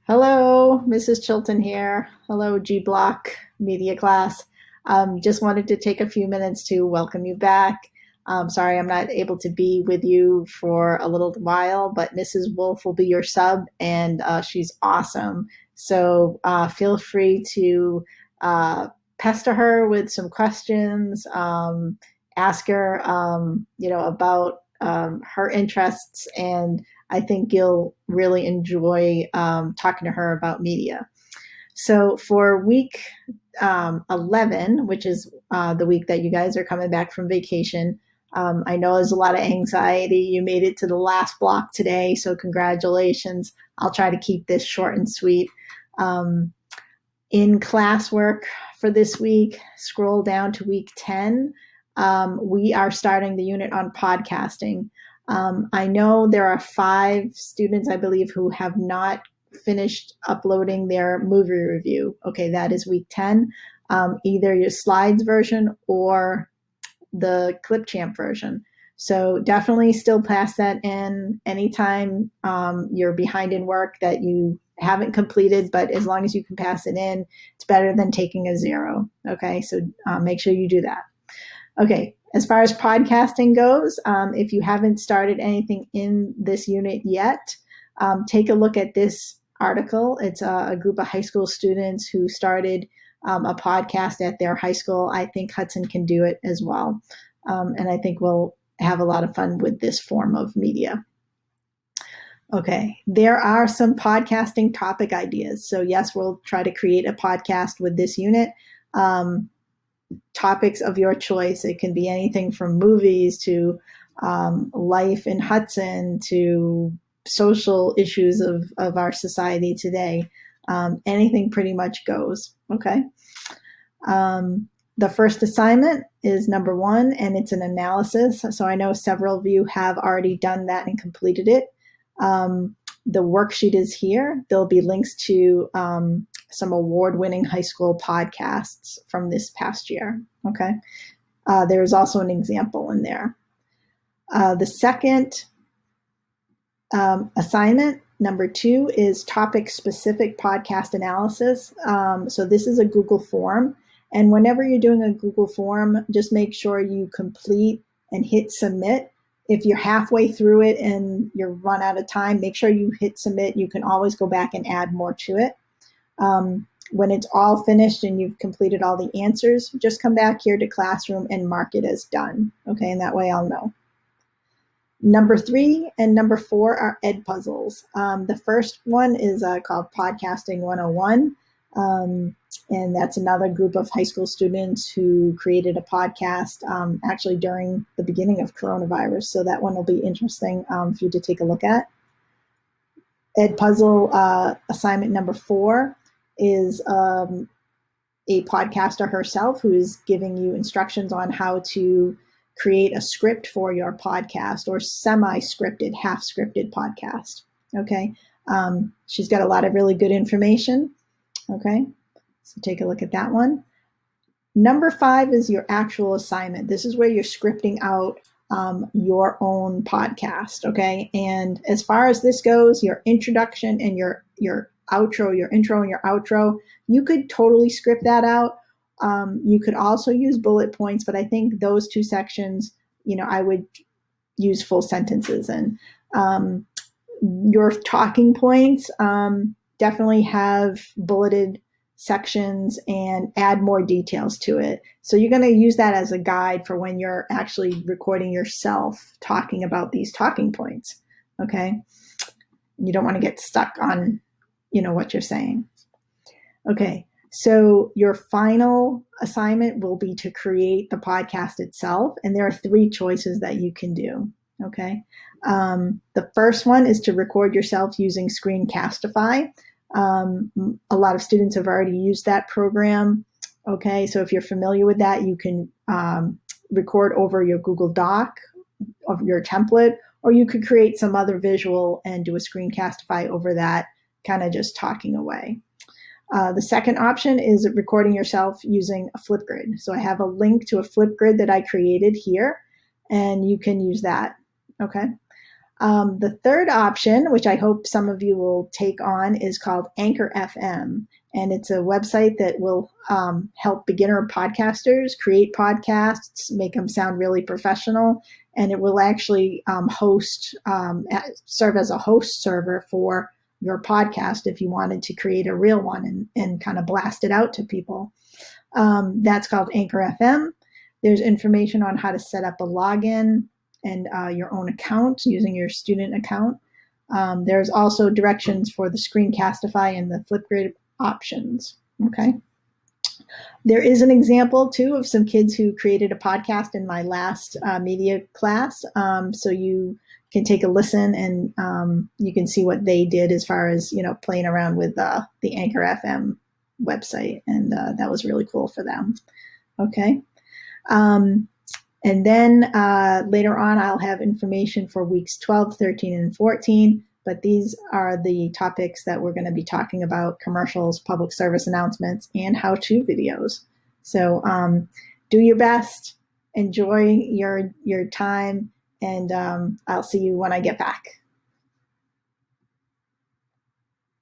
Hello, Mrs. Chilton here. Hello, G Block Media Class. Just wanted to take a few minutes to welcome you back. Sorry I'm not able to be with you for a little while, but Mrs. Wolf will be your sub, and she's awesome. So feel free to pester her with some questions, ask her, about her interests, and I think you'll really enjoy talking to her about media. So for week 11, which is the week that you guys are coming back from vacation, I know there's a lot of anxiety. You made it to the last block today, so congratulations. I'll try to keep this short and sweet. Um, in classwork for this week, scroll down to week 10. We are starting the unit on podcasting. I know there are 5 students, I believe, who have not finished uploading their movie review. Okay, that is week 10. Either your slides version or the Clipchamp version. So definitely still pass that in anytime you're behind in work that you haven't completed, but as long as you can pass it in, it's better than taking a 0. Okay, so make sure you do that. Okay, as far as podcasting goes, if you haven't started anything in this unit yet, take a look at this article. It's a group of high school students who started a podcast at their high school. I think Hudson can do it as well. And I think we'll have a lot of fun with this form of media. Okay, there are some podcasting topic ideas. So yes, we'll try to create a podcast with this unit. Topics of your choice. It can be anything from movies to life in Hudson to social issues of our society today. Anything pretty much goes. Okay. The first assignment is number 1, and it's an analysis. So I know several of you have already done that and completed it. The worksheet is here. There'll be links to some award-winning high school podcasts from this past year. Okay. There is also an example in there. The second assignment, number 2, is topic-specific podcast analysis. So this is a Google form. And whenever you're doing a Google form, just make sure you complete and hit submit. If you're halfway through it and you're run out of time, make sure you hit submit. You can always go back and add more to it. When it's all finished and you've completed all the answers, just come back here to classroom and mark it as done. Okay, and that way I'll know. Number 3 and number 4 are Edpuzzles. The first one is called Podcasting 101. And that's another group of high school students who created a podcast actually during the beginning of coronavirus. So that one will be interesting for you to take a look at. Edpuzzle assignment number 4 is a podcaster herself who is giving you instructions on how to create a script for your podcast, or semi-scripted, half-scripted podcast. Okay. She's got a lot of really good information. Okay. So take a look at that one. Number 5 is your actual assignment. This is where you're scripting out your own podcast. Okay. And as far as this goes, your introduction and your outro, your intro and your outro, you could totally script that out. You could also use bullet points, but I think those 2 sections, I would use full sentences. And your talking points, definitely have bulleted sections and add more details to it. So you're going to use that as a guide for when you're actually recording yourself talking about these talking points. Okay. You don't want to get stuck on, what you're saying. Okay. So your final assignment will be to create the podcast itself. And there are 3 choices that you can do. Okay. The first one is to record yourself using Screencastify. A lot of students have already used that program. Okay, so if you're familiar with that, you can record over your Google Doc of your template, or you could create some other visual and do a Screencastify over that, kind of just talking away. The second option is recording yourself using a Flipgrid. So I have a link to a Flipgrid that I created here, and you can use that. Okay. The third option, which I hope some of you will take on, is called Anchor FM. And it's a website that will help beginner podcasters create podcasts, make them sound really professional. And it will actually serve as a host server for your podcast if you wanted to create a real one and kind of blast it out to people. That's called Anchor FM. There's information on how to set up a login and your own account using your student account. There's also directions for the Screencastify and the Flipgrid options. Okay. There is an example too of some kids who created a podcast in my last media class. So you can take a listen and you can see what they did as far as, playing around with the Anchor FM website. And that was really cool for them. Okay. And then later on, I'll have information for weeks 12, 13, and 14. But these are the topics that we're going to be talking about: commercials, public service announcements, and how-to videos. So do your best, enjoy your time, and I'll see you when I get back.